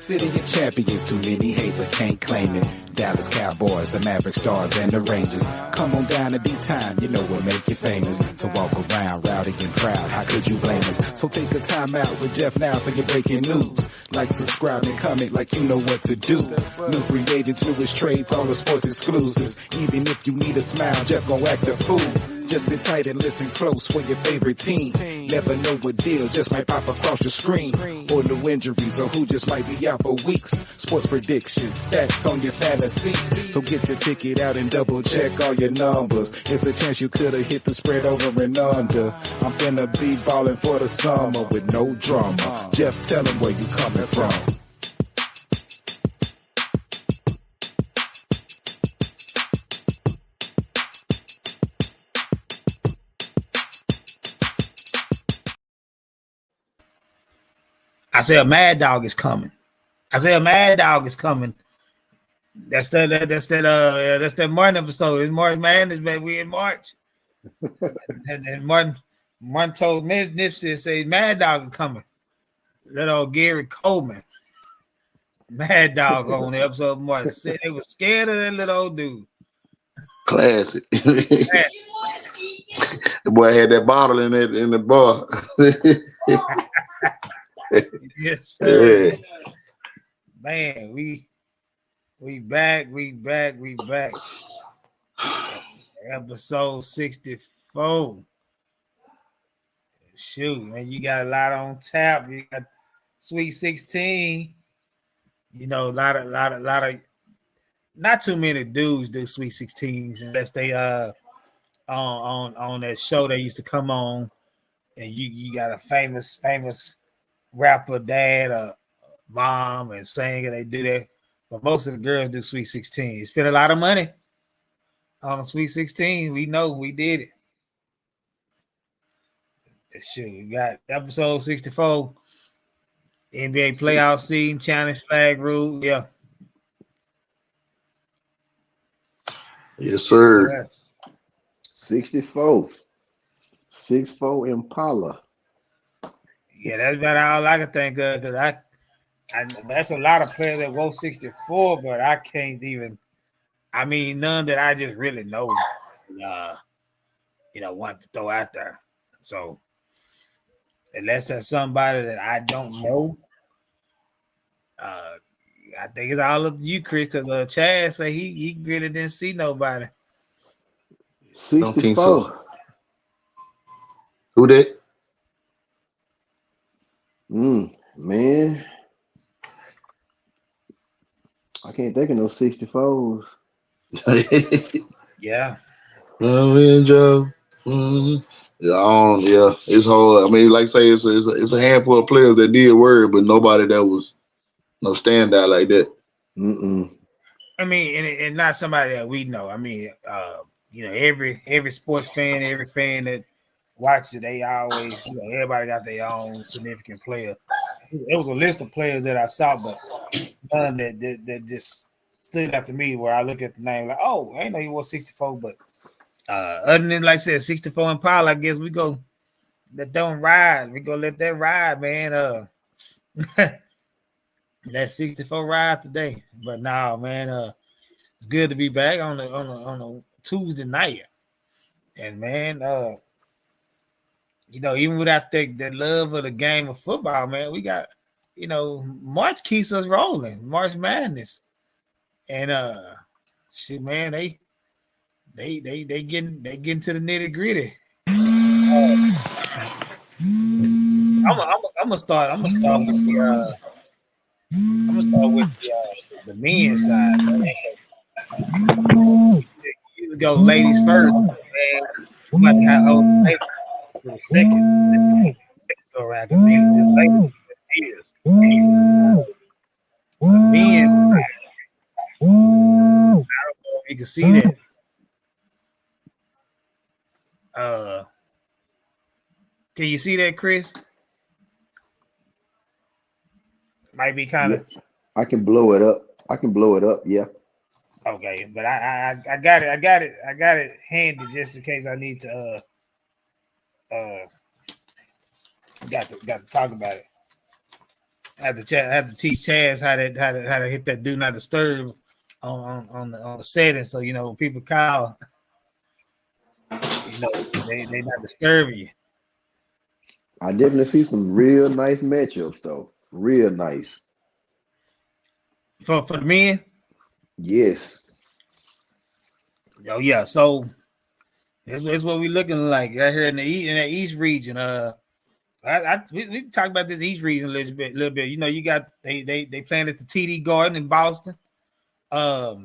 City of champions, too many hate but can't claim it. Dallas Cowboys, the Maverick Stars, and the Rangers. Come on down to D-Time, you know what make you famous. To walk around rowdy and proud, how could you blame us? So take a time out with Jeff now for your breaking news. Like, subscribe, and comment like you know what to do. New free agents, newest trades, all the sports exclusives. Even if you need a smile, Jeff gon' act a fool. Just sit tight and listen close for your favorite team. Never know what deal just might pop across your screen. Or new injuries or who just might be out for weeks. Sports predictions, stats on your fantasy. So get your ticket out and double check all your numbers. It's a chance you could've hit the spread over and under. I'm finna be ballin' for the summer with no drama. Jeff, tell him where you coming from. Isaiah Mad Dog is coming. Isaiah Mad Dog is coming. That's that Martin episode. It's March Madness, man. We in March. and Martin told Nipsey, say Mad Dog is coming. That old Gary Coleman. Mad Dog on the episode of Martin said they was scared of that little old dude. Classic. The boy had that bottle in the bar. Yes, sir. Yeah. Man, we back. Episode 64. Shoot, man, you got a lot on tap. You got Sweet 16. You know, a lot of not too many dudes do Sweet 16s unless they on that show they used to come on, and you got a famous rapper dad or mom and singer, they do that. But most of the girls do Sweet 16. Spend a lot of money on a Sweet 16. We know we did it. Shit, we got episode 64. NBA playoff season, challenge flag rule. Yeah. Yes, sir. 64. 6'4" Impala. Yeah, that's about all I can think of, because I that's a lot of players that go 64, but I can't even. I mean, none that I just really know. Want to throw out there. So unless that's somebody that I don't know, I think it's all up to you, Chris. Because Chad say he really didn't see nobody. 64. Don't think so. Who did? Man, I can't think of no 64s. Yeah. Joe. Mm-hmm. Yeah, it's hard. I mean, like I say, it's a handful of players that did work, but nobody that was no standout like that. I mean, and not somebody that we know. I mean, every sports fan, every fan that watches it, they always, everybody got their own significant player. It was a list of players that I saw, but none that just stood out to me where I look at the name like, oh, I didn't know he was 64, but other than, like I said, 64 Impala, I guess we go let them ride. We go let that ride, man. That 64 ride today. But no, man, it's good to be back on a Tuesday night. And man, even without that love of the game of football, man, we got, March keeps us rolling, March Madness. And shit, man, they getting to the nitty gritty. I'm gonna start with the men's side. You go ladies first, man. We might have ladies for the second go around, because the ladies is the men's side. I don't know if you can see that. Can you see that, Chris? Might be kind of. I can blow it up. Yeah. Okay, but I got it handy just in case I need to got to talk about it. I have to teach Chaz how to hit that do not disturb on the setting. So people call, they not disturbing you. I definitely see some real nice matchups though. Real nice. For the men. Yes. Oh yeah. So that's what we're looking like right here in the East region. We talk about this East region a little bit. You got they playing at the TD Garden in Boston. I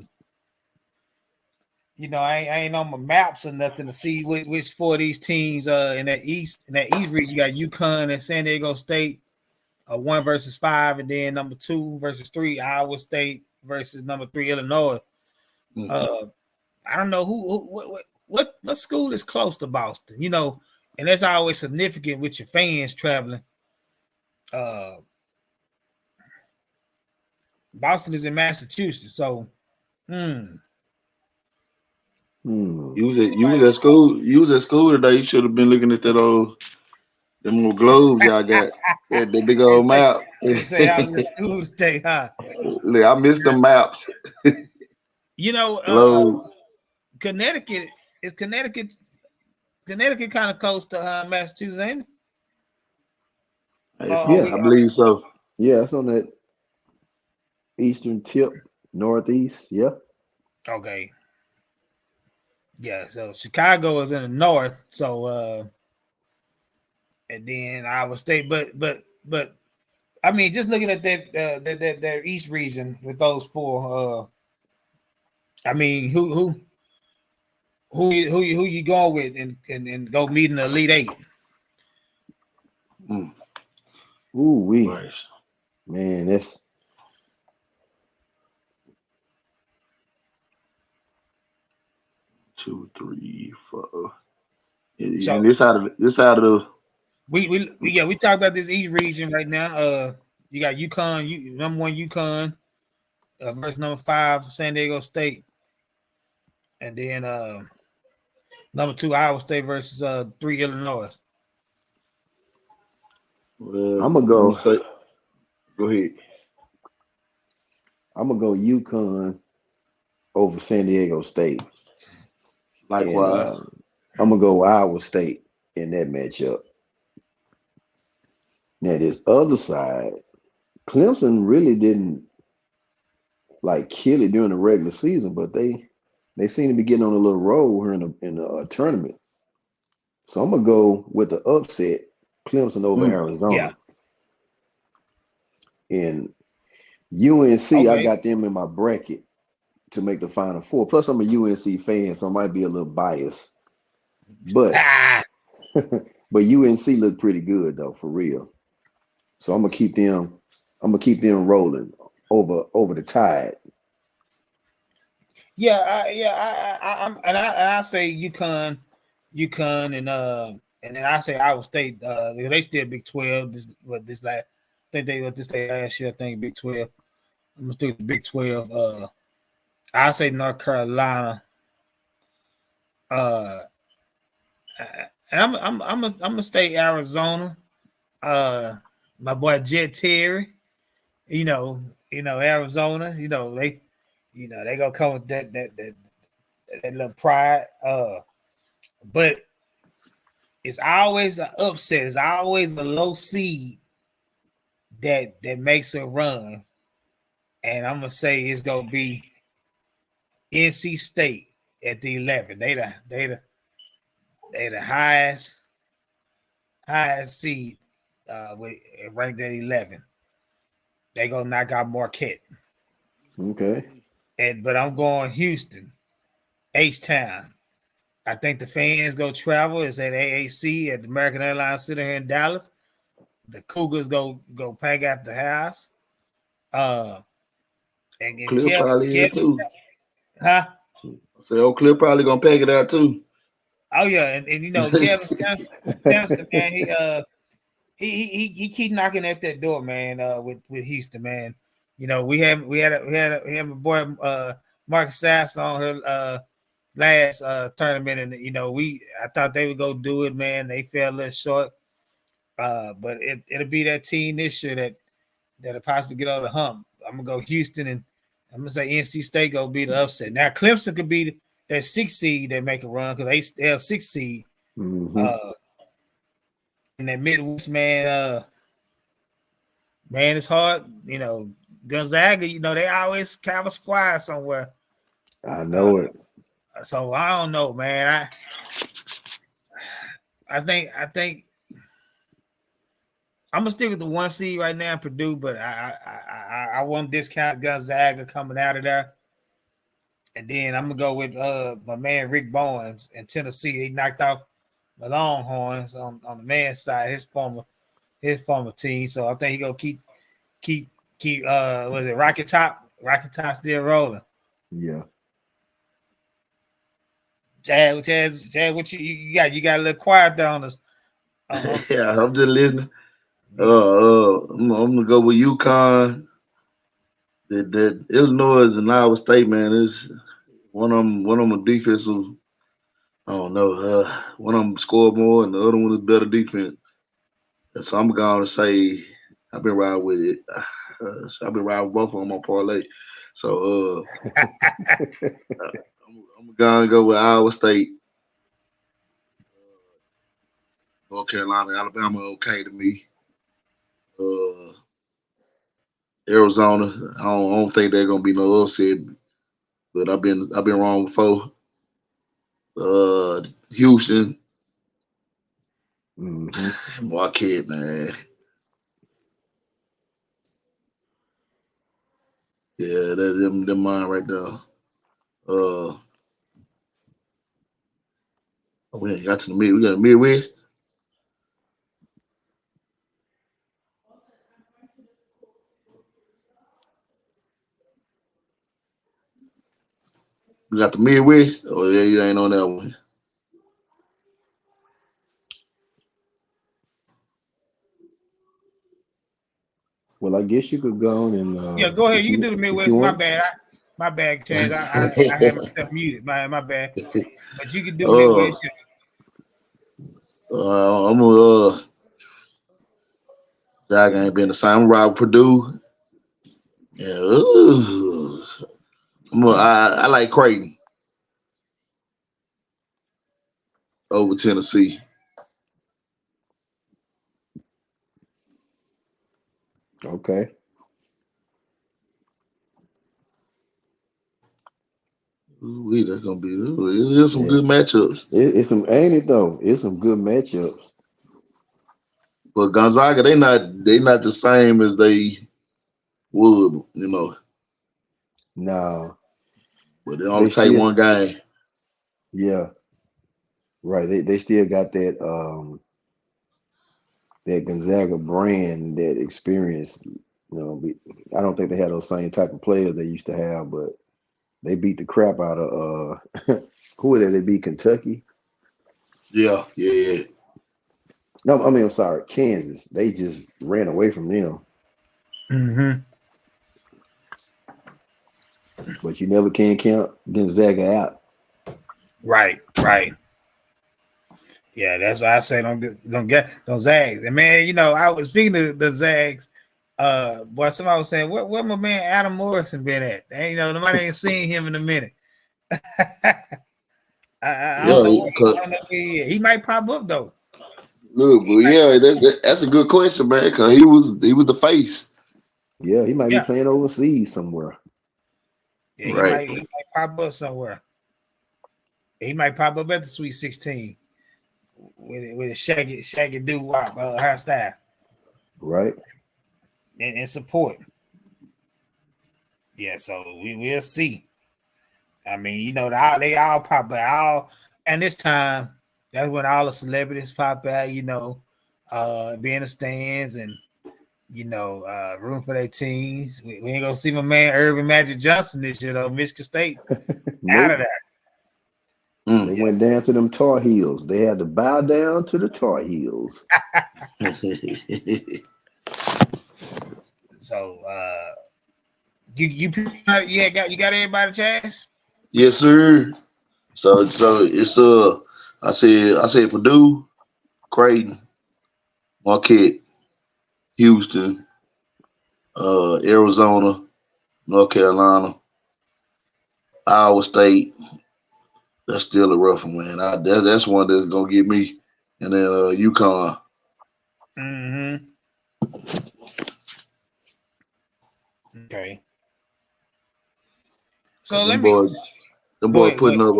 ain't on my maps or nothing to see which four of these teams in that East region. You got UConn and San Diego State, 1 versus 5, and then number 2 versus 3, Iowa State versus number 3, Illinois. Mm-hmm. I don't know what school is close to Boston, and that's always significant with your fans traveling. Boston is in Massachusetts, so You was at school. You was at school today. You should have been looking at them little globes y'all got. The big old map. They say I was at school today, huh? Look, I missed the maps. Connecticut kind of close to Massachusetts, ain't it? I believe so. Yeah, it's on that eastern tip, northeast. Yeah. Okay. Yeah, so Chicago is in the north, so and then Iowa State, but I mean, just looking at that East region with those four, I mean, who you going with and go meet in the Elite Eight? Nice. Man, that's 2, 3, 4. So, and this out of the we talk about this East region right now. You got UConn, number 1 UConn versus number 5 San Diego State, and then number 2 Iowa State versus 3 Illinois. I'm gonna go. Go ahead. I'm gonna go UConn over San Diego State. Likewise, I'm gonna go Iowa State in that matchup. Now this other side, Clemson really didn't kill it during the regular season, but they seem to be getting on a little roll here in the tournament. So I'm gonna go with the upset, Clemson over Arizona. Yeah. And UNC, okay. I got them in my bracket to make the Final Four. Plus, I'm a UNC fan, so I might be a little biased. But but UNC looked pretty good though, for real. So I'm gonna keep them rolling over the Tide. I say UConn, and then I say Iowa State. They still Big 12. This last year. I think Big 12. I'm gonna stick with the Big 12. I say North Carolina. And I'm gonna stay Arizona. My boy Jet Terry. Arizona. They gonna come with that little pride. But it's always an upset. It's always a low seed that makes a run. And I'm gonna say it's gonna be NC State at the 11. They the highest seed ranked at 11. They gonna knock out Marquette. Okay. But I'm going Houston, H-Town. I think the fans go travel. It's at AAC at the American Airlines Center here in Dallas. The Cougars go pack out the house. And Cliff probably here too. Huh? So Cliff probably gonna pack it out too. Oh yeah, and Kevin Sampson, man, he keep knocking at that door, man. With Houston, man. We had a boy Marcus Sass on her last tournament, and I thought they would go do it, man. They fell a little short, but it'll be that team this year that'll possibly get over the hump. I'm gonna go Houston, and I'm gonna say NC State gonna be the upset. Now Clemson could be that 6 seed that make a run because they're 6 seed. Mm-hmm. In that Midwest, man, it's hard. You know, Gonzaga, you know, they always have a squad somewhere. I know it. So I don't know, man. I think I'm gonna stick with the 1 seed right now, Purdue, but I won't discount Gonzaga coming out of there. And then I'm gonna go with my man Rick Bowens in Tennessee. He knocked off the Longhorns on the men's side, his former team. So I think he gonna keep was it Rocket Top? Rocket Top still rolling. Yeah. Chad, what you got? You got a little quiet there on us. Yeah, I'm just listening. I'm gonna go with UConn. That Illinois and Iowa State, man, is one of them defensive. I don't know. One of them score more, and the other one is better defense. So I'm gonna say I've been riding with it. I've been riding with both of them on parlay. So I'm gonna go with Iowa State. North Carolina, Alabama, okay to me. Arizona, I don't think they're gonna be no upset, but I've been wrong before. Houston, Marquette, man. Yeah, that's them mine right there. We ain't got to the mid. We got the Midwest. We got the Midwest. Oh yeah, you ain't on that one. Well, I guess you could go on and go ahead. You can do the Midwest. My bad. My bad, Chaz. I had myself muted. My bad. But you can do Midwest. I'm gonna Zach ain't been the same. I'm ride with Purdue. Yeah. I like Creighton over Tennessee. Okay. Ooh, that's gonna be. There's some good matchups. It's some, ain't it though? It's some good matchups. But Gonzaga, they not the same as they would, you know. No. But they only take one game. Yeah. Right. They still got that that Gonzaga brand, that experience. You know, I don't think they had those same type of players they used to have, but they beat the crap out of who were they beat? Kentucky? Yeah. No, I mean, I'm sorry, Kansas. They just ran away from them. Mm-hmm. But you never can count Gonzaga out. Right. Yeah, that's why I say don't get those Zags. And man, you know, I was speaking of the Zags. Boy, somebody was saying, where my man Adam Morrison been at? And, you know, nobody ain't seen him in a minute. I don't know where he might pop up though. Look, but yeah, that's a good question, man. Because he was the face. Yeah, he might be playing overseas somewhere. Yeah, he might pop up somewhere. He might pop up at the Sweet 16 with a shaggy doo-wop hairstyle. Right. And support. Yeah, so we will see. I mean, you know, they all pop out. And this time, that's when all the celebrities pop out, you know, be in the stands and, you know, room for their teams. We ain't gonna see my man Irvin Magic Johnson this year, though. Michigan State out of there. They went down to them Tar Heels. They had to bow down to the Tar Heels. So, you got everybody, Chaz? Yes, sir. So it's I said Purdue, Creighton, Marquette, Houston, Arizona, North Carolina, Iowa State. That's still a rough one, man. That's one that's gonna get me. And then UConn. Mm-hmm. Okay. So Them boys go ahead. putting up.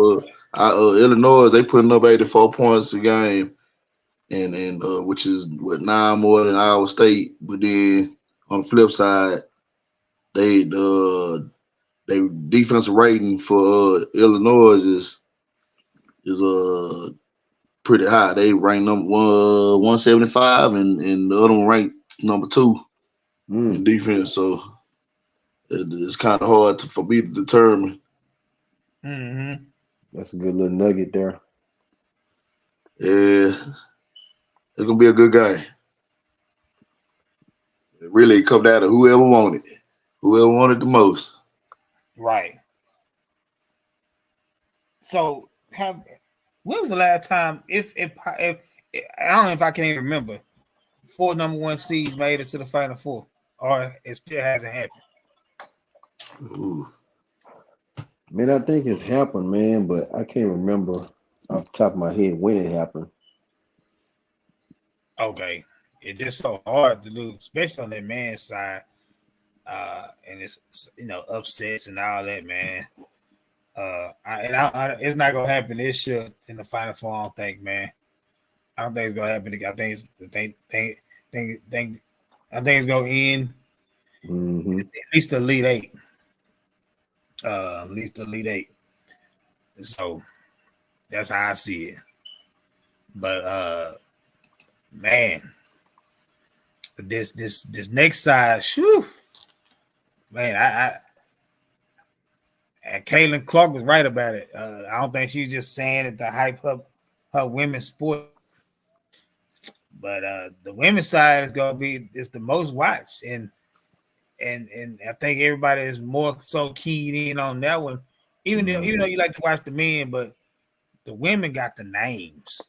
Illinois, they putting up 84 points a game, and which is 9 more than Iowa State. But then on the flip side, they defensive rating for Illinois is pretty high. They rank number 175, and the other one ranked number 2 in defense. So it's kind of hard for me to determine. Mm-hmm. That's a good little nugget there. Yeah, it's gonna be a good game. It really come down to whoever wanted the most. Right. So, when was the last time? If I don't know if I can even remember, 4 number 1 seeds made it to the Final Four, or it still hasn't happened. Ooh. Man, I think it's happened, man, but I can't remember off the top of my head when it happened. Okay, it's just so hard to lose, especially on that man's side, and it's upsets and all that, man. It's not gonna happen this year in the Final Four. I don't think, man. I don't think it's gonna happen. I think it's gonna end at least the Elite Eight. At least the Elite Eight. So that's how I see it. But man, this next side, whew, man, and Caitlin Clark was right about it. I don't think she's just saying it to hype up her women's sport. But the women's side is gonna be the most watched, and I think everybody is more so keyed in on that one. Even though you like to watch the men, but the women got the names.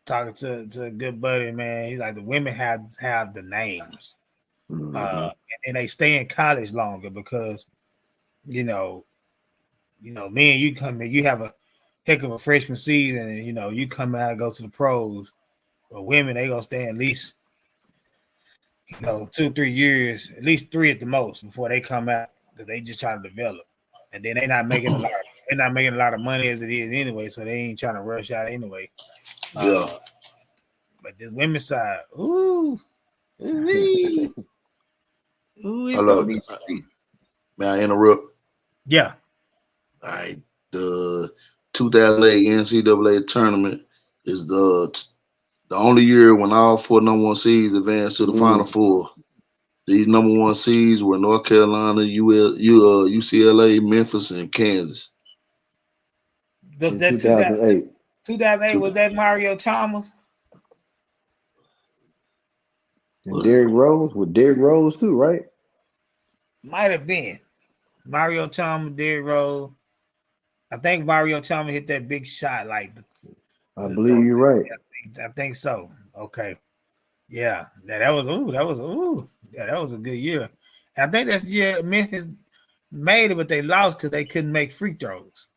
Talking to a good buddy, man, he's like the women have the names, and they stay in college longer because me and you come in, you have a heck of a freshman season, and you come out and go to the pros. But women, they gonna stay at least 2-3 years, at least 3 at the most before they come out, because they just try to develop, and then they're not making a lot of money as it is anyway, so they ain't trying to rush out anyway. Yeah. But the women's side, it's gonna be sweet. May I interrupt? Yeah. All right. The 2008 NCAA tournament is the only year when all 4 number 1 seeds advanced to the Final Four. These number 1 seeds were North Carolina, UCLA, Memphis, and Kansas. Was that 2008? 2008 was that Mario Chalmers? And Derrick Rose with Derrick Rose too, right? Might have been Mario Chalmers, Derrick Rose. I think Mario Chalmers hit that big shot. I believe you're right. I think so. Okay, yeah, that was a good year. And I think that's the year Memphis made it, but they lost because they couldn't make free throws.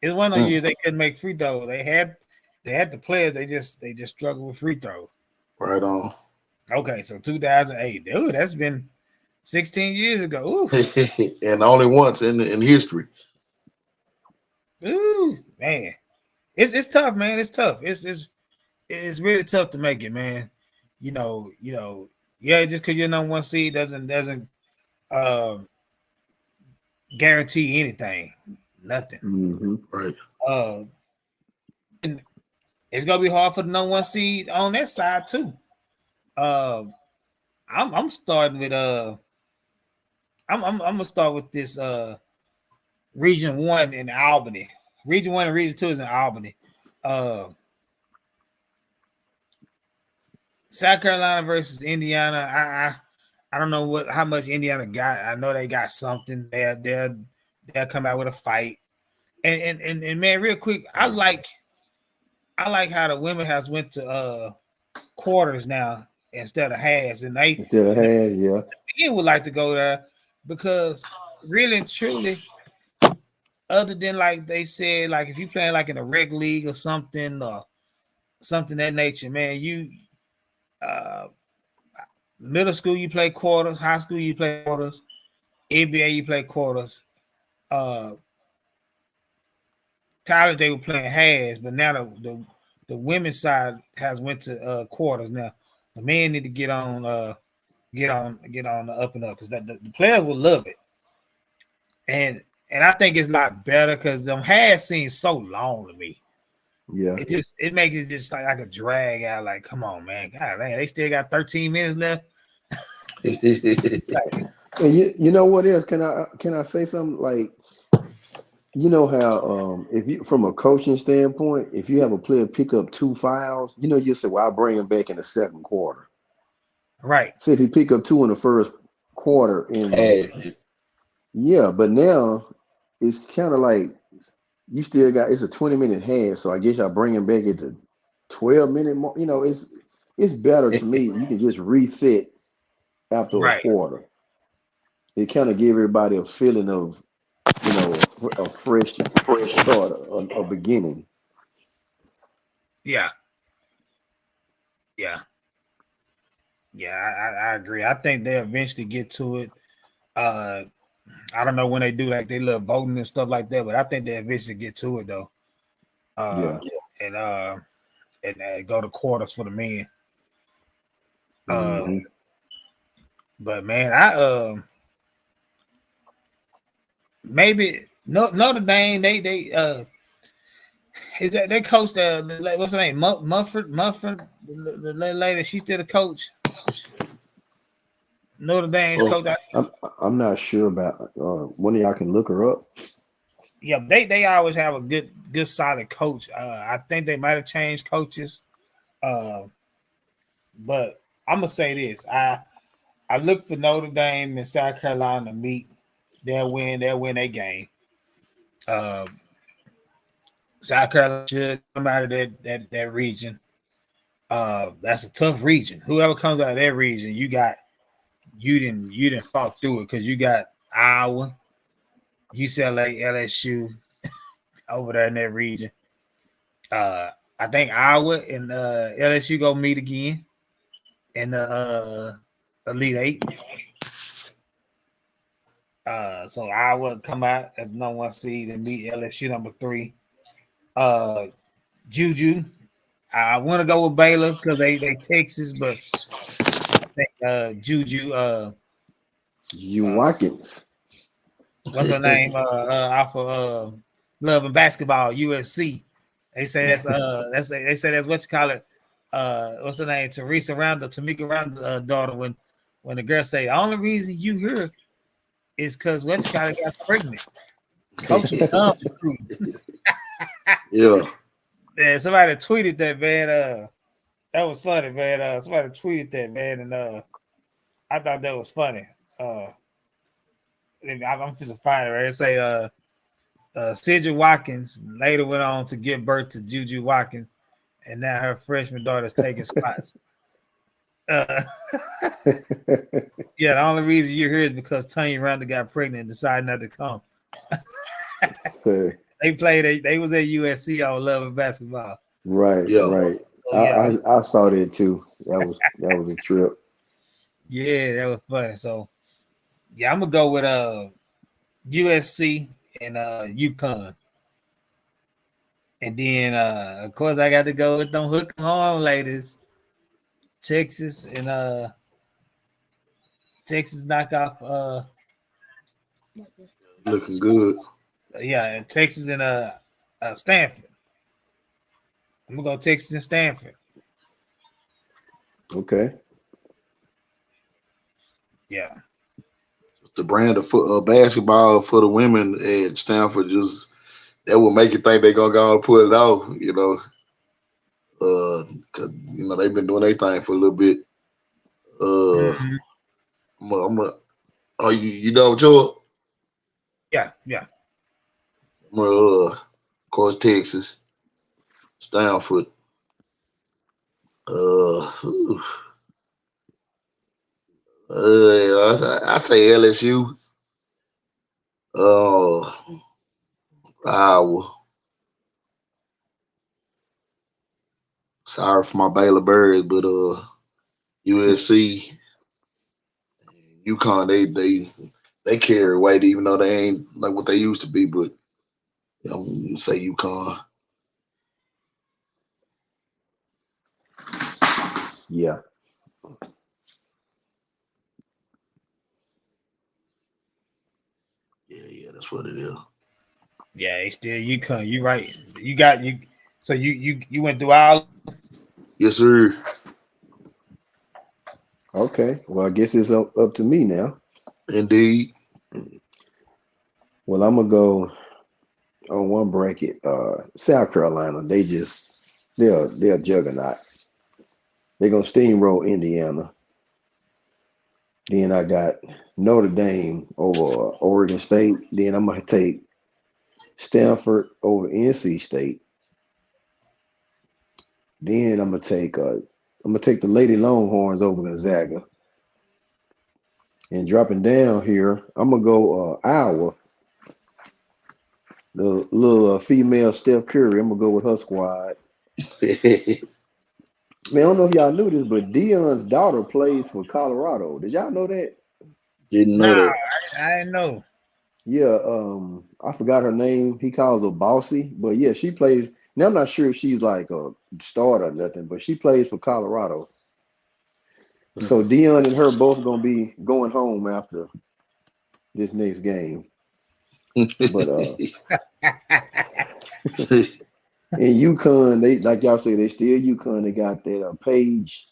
It wasn't a year they couldn't make free throws. They had the players. They just struggled with free throws. Right on. Okay, so 2008. Dude, that's been 16 years ago. And only once in history. Ooh, man. It's tough, man. It's tough. It's really tough to make it, man. Yeah, just because you're number 1 seed doesn't guarantee anything. Nothing. Right. And it's gonna be hard for the number 1 seed on that side too. I'm starting with I'm gonna start with this Region 1 in Albany. Region 1 and Region 2 is in Albany. South Carolina versus Indiana. I don't know how much Indiana got. I know they got something. They'll come out with a fight. And man, real quick, I like how the women has went to quarters now instead of halves, and they Instead of half, yeah. would like to go there because really and truly, other than like they said, like if you playing like in a rec league or something that nature, man, you middle school you play quarters, high school you play quarters, NBA you play quarters, college they were playing halves, but now the women's side has went to quarters. Now the men need to get on the up and up because the players will love it, and I think it's a lot better because them halves seem so long to me. Yeah. It makes it just like a drag out. Like, come on, man, God, man, they still got 13 minutes left. And you know what else? Can I say something? Like, you know how if you from a coaching standpoint, if you have a player pick up 2 fouls, you know, you say, well, I'll bring him back in the second quarter. Right. So if you pick up 2 in the first quarter, yeah, but now it's kind of like you still got it's a 20-minute half, so I guess y'all bring him back at the 12-minute mark. You know, it's better to me. You can just reset after a quarter. It kind of give everybody a feeling of, you know, a fresh start, a beginning. Yeah. I agree. I think they'll eventually get to it. I don't know when they do like they love voting and stuff like that, but I think they eventually get to it though. And go to quarters for the men. But man, I maybe Notre Dame they is that they coach what's her name Mumford the lady, she's still the coach. Notre Dame's coach. I'm not sure about one of y'all can look her up. Yeah, they always have a good solid coach. I think they might have changed coaches, but I'm gonna say this: I look for Notre Dame and South Carolina to meet. They'll win a game. South Carolina should come out of that region. That's a tough region. Whoever comes out of that region, you didn't fall through it because you got Iowa, UCLA, LSU over there in that region. I think Iowa and LSU go meet again in the Elite Eight. So Iowa come out as number 1 seed and meet LSU number 3. Juju, I want to go with Baylor because they Texas, but I think Juju Watkins. What's her name? Off of Love and Basketball, USC. They say that's what you call it. What's her name? Tamika Randall daughter. When the girl say the only reason you here is because what you call it got pregnant. Coach Yeah. Yeah, somebody tweeted that, man. That was funny, man. Somebody tweeted that, man, and I thought that was funny. I'm just find it right. It say Cedric Watkins later went on to give birth to Juju Watkins, and now her freshman daughter's taking spots. Yeah, the only reason you're here is because Tanya Randall got pregnant and decided not to come. They was at USC on Love and Basketball. Right, right. So, yeah. I saw that too. That was a trip. Yeah, that was funny. So yeah, I'm gonna go with USC and UConn. And then of course I got to go with them hook 'em home ladies. Texas and Texas knock off looking good. Yeah, and Texas and Stanford. I'm gonna go Texas and Stanford. Okay. Yeah. The brand of basketball for the women at Stanford that will make you think they're gonna go and pull it off, you know. Cause you know they've been doing their thing for a little bit. You know Joe? Yeah. Of course, Texas, Stanford. I say LSU. Iowa. Sorry for my Baylor Birds, but USC, UConn, they carry weight, even though they ain't like what they used to be. But I'm gonna say UConn. Yeah. Yeah, that's what it is. Yeah, it's still UConn. You right. You got you. So you went through all. Yes, sir. Okay. Well, I guess it's up to me now. Indeed. Well, I'm gonna go on one bracket. South Carolina. They're a juggernaut. They're gonna steamroll Indiana. Then I got Notre Dame over Oregon State. Then I'm gonna take Stanford over NC State. Then I'm gonna take the Lady Longhorns over Gonzaga. And dropping down here, I'm gonna go Iowa. The little female Steph Curry. I'm gonna go with her squad. Man, I don't know if y'all knew this, but Dion's daughter plays for Colorado. Did y'all know that? Didn't know Nah, that. I didn't know. Yeah, I forgot her name. He calls her Bossy, but yeah, she plays. Now I'm not sure if she's like a starter or nothing, but she plays for Colorado. So Dion and her both gonna be going home after this next game. But in UConn, they like y'all say they still UConn. They got that Paige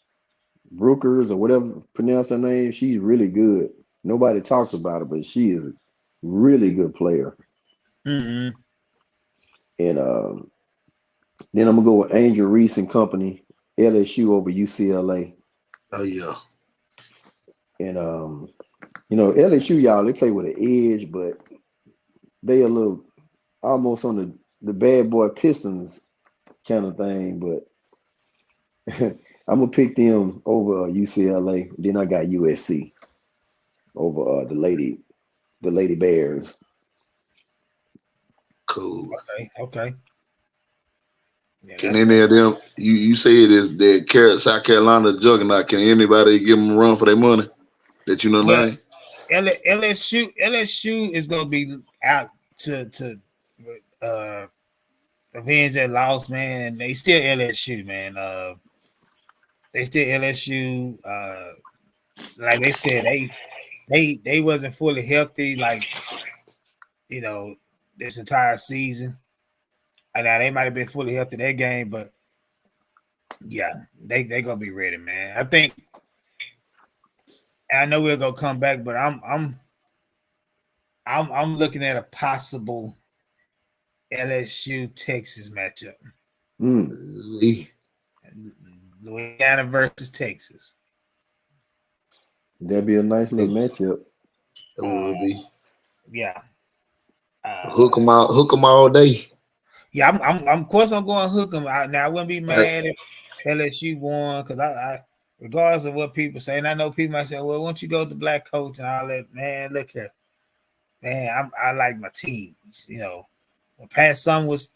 Brookers or whatever pronounce her name. She's really good. Nobody talks about her, but she is a really good player. Mm-hmm. And then I'm gonna go with Angel Reese and company, LSU over UCLA. Oh yeah. And LSU, y'all, they play with an edge, but they a little almost on the bad boy Pistons kind of thing. But I'm gonna pick them over UCLA. Then I got USC over the Lady Bears. Cool. Okay. Yeah, Can any of them? You say it is that South Carolina juggernaut? Can anybody give them a run for their money? That you know name? LSU is gonna be out to avenge that loss, man. They still LSU, man. They still LSU. Like they said, they wasn't fully healthy, like this entire season. And now they might have been fully healthy that game, but yeah, they gonna be ready, man. I know we're gonna come back, but I'm looking at a possible LSU Texas matchup. Louisiana versus Texas. That'd be a nice little matchup. It would be. Yeah. Hook them out. Hook them all day. Yeah, I'm of course I'm going to hook them out. Now I wouldn't be mad if LSU won because I regardless of what people say, and I know people might say, well, won't you go with the black coach and all that? Man, look here. Man, I like my teams. When Pat Summitt was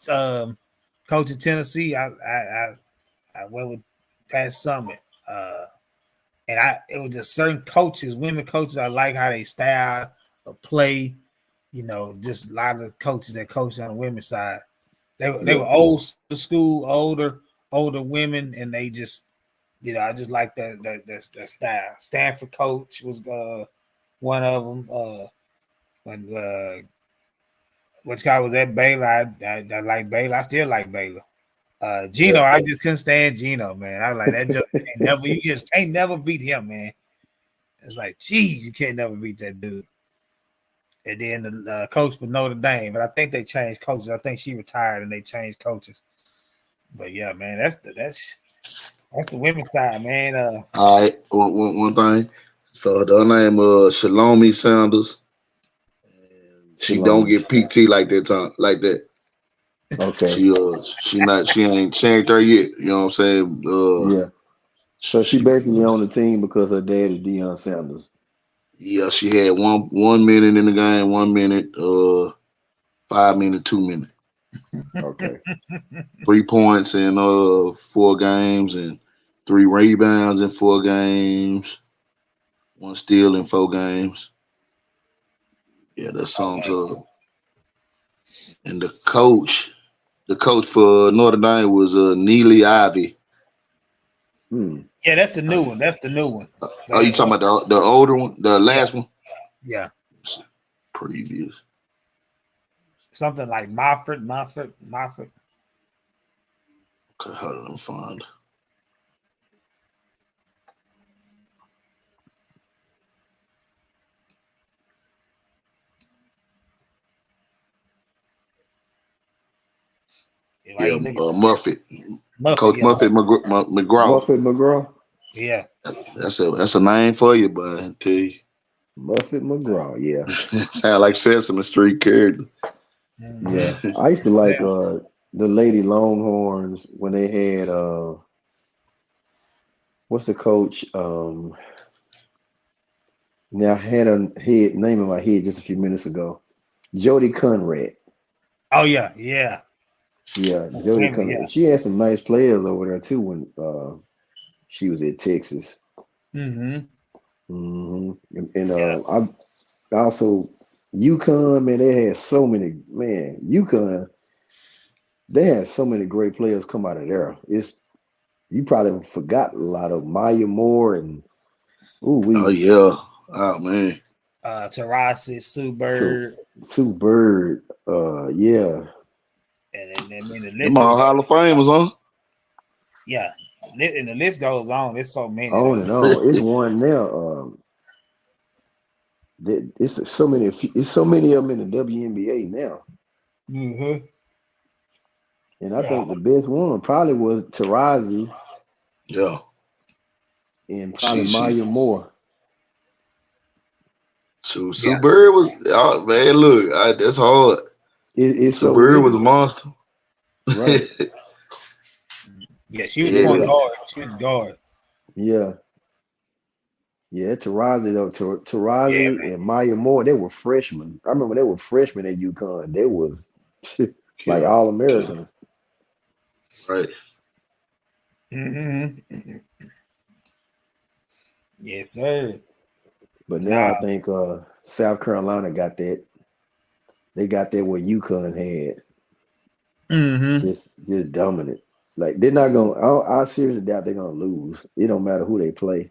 coaching Tennessee, I went with Pat Summitt. And it was just certain coaches, women coaches, I like how they style of play. Just a lot of coaches that coach on the women's side. They were old school, older women, and they just, I just like that style. Stanford coach was one of them. When which guy was at Baylor? I like Baylor. I still like Baylor. Gino, I just couldn't stand Gino, man. I was like that. You just can't never beat him, man. It's like, geez, you can't never beat that dude. And then the coach for Notre Dame, but I think they changed coaches. I think she retired and they changed coaches. But yeah, man, that's the women's side, man. All right, one thing. So the name Shalomi Sanders. She don't get PT like that. Okay. She ain't there yet. You know what I'm saying? Yeah. So she basically on the team because her dad is Deion Sanders. Yeah, she had 1 minute in the game, 1 minute, 5 minute, 2 minute. Okay. 3 points in 4 games and 3 rebounds in 4 games, 1 steal in 4 games. Yeah, that sums up. And the coach for Notre Dame was Neely Ivy. Yeah, that's the new one. That's the new one. Oh, you talking about the older one, the last one? Yeah. Previous. Something like Mofford. Okay, hold on, let me find. Yeah, Muffet. Coach Muffet McGraw. Muffet McGraw. Yeah. That's a name for you, but I tell you. Muffet McGraw, yeah. Sound like Sesame Street character. Yeah. I used to like the Lady Longhorns when they had what's the coach? Now I had a name in my head just a few minutes ago. Jody Conrad. Oh yeah, yeah. Yeah, Jody Conrad. Yeah. She had some nice players over there too when she was at Texas. And I also UConn, man, they had so many, UConn, they had so many great players come out of there. You probably forgot a lot of Maya Moore and oh yeah. Oh man. Taurasi, Sue Bird. Yeah. And the list Hall of Famers, huh? Yeah. And the list goes on. There's so many. On and on. It's one now. It's so many of them in the WNBA now. And I think the best one probably was Taurasi. Yeah. And probably Maya Moore. Sue Bird was, oh man, look, that's hard. Sue Bird was a monster. Right. Yeah, she was point guard. She was guard. Yeah. Yeah, Taurasi though. Taurasi and Maya Moore, they were freshmen. I remember they were freshmen at UConn. They was like all Americans. Right. Yes, sir. But now I think South Carolina got that. They got that what UConn had. Just dominant. Like they're not gonna. I seriously doubt they're gonna lose. It don't matter who they play.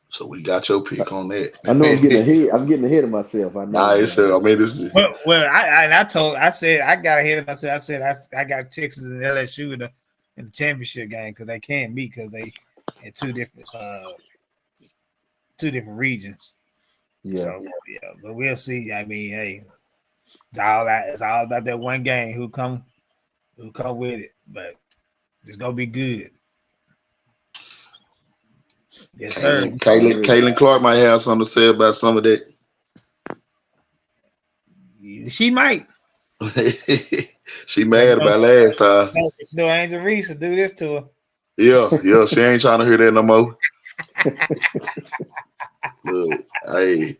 So we got your pick on that. I know I'm getting ahead. I'm getting ahead of myself. I know. I mean, this is I said I got ahead of myself. I said I got Texas and LSU in the championship game because they can't meet because they in two different regions. Yeah. So yeah, but we'll see. I mean, hey, it's all about that one game. Who come with it, but it's gonna be good. Yes, sir. Caitlin Clark might have something to say about some of that. She might. She mad about last time. No, Angel Reese to do this to her. Yeah. She ain't trying to hear that no more. Look, hey.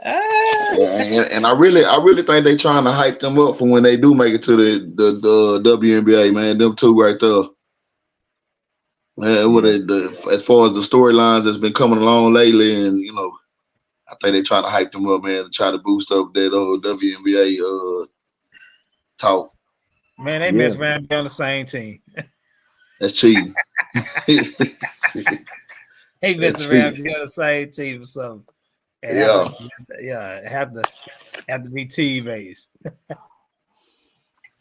And I really think they trying to hype them up for when they do make it to the WNBA, man. Them two right there. As far as the storylines that's been coming along lately, and I think they're trying to hype them up, man, to try to boost up that WNBA talk. Man, they mess around and be on the same team. That's cheating. They mess around and be on the same team or something. And have to be teammates.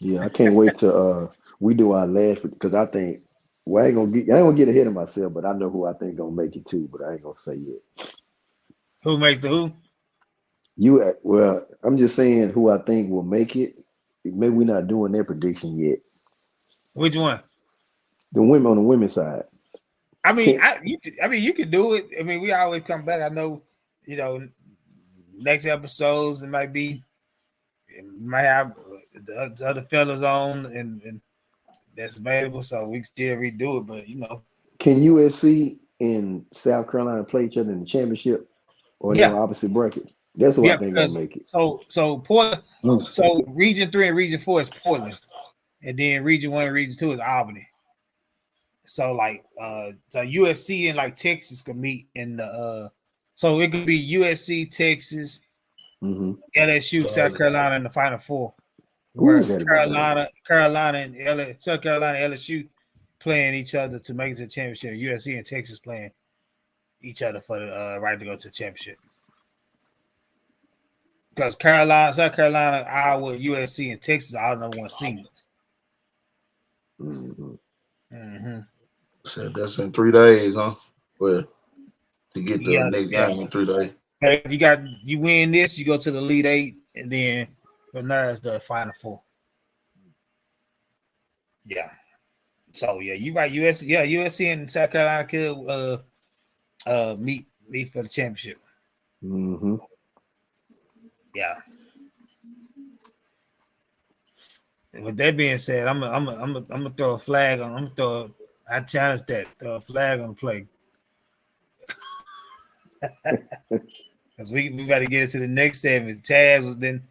Yeah, I can't wait till we do our last because I think. Well, I ain't gonna get ahead of myself, but I know who I think gonna make it too, but I ain't gonna say yet. Who makes the who? Well, I'm just saying who I think will make it. Maybe we're not doing their prediction yet. Which one? The women on the women's side. I mean, you could do it. I mean, we always come back. I know, next episodes it might have the other fellas on and that's available, so we can still redo it. But can USC and South Carolina play each other in the championship, or they Yeah. on opposite brackets? That's who I think gonna make it. So Portland. So Region 3 and Region 4 is Portland, and then Region 1 and Region 2 is Albany. So like so USC and like Texas could meet in the so it could be USC, Texas, LSU, South Carolina in the Final Four. Where Carolina and South Carolina, LSU playing each other to make it to the championship. USC and Texas playing each other for the right to go to the championship. Because South Carolina, Iowa, USC, and Texas are all number one seeds. So that's in 3 days, huh? Well, to get the next game in 3 days. You win this, you go to the Elite Eight, and then from there is the Final Four. Yeah. So yeah, you right. USC and South Carolina could meet for the championship. Yeah. With that being said, I'm gonna throw a flag on. I challenge that. Throw a flag on the play. Because we got to get into the next segment. Chaz didn't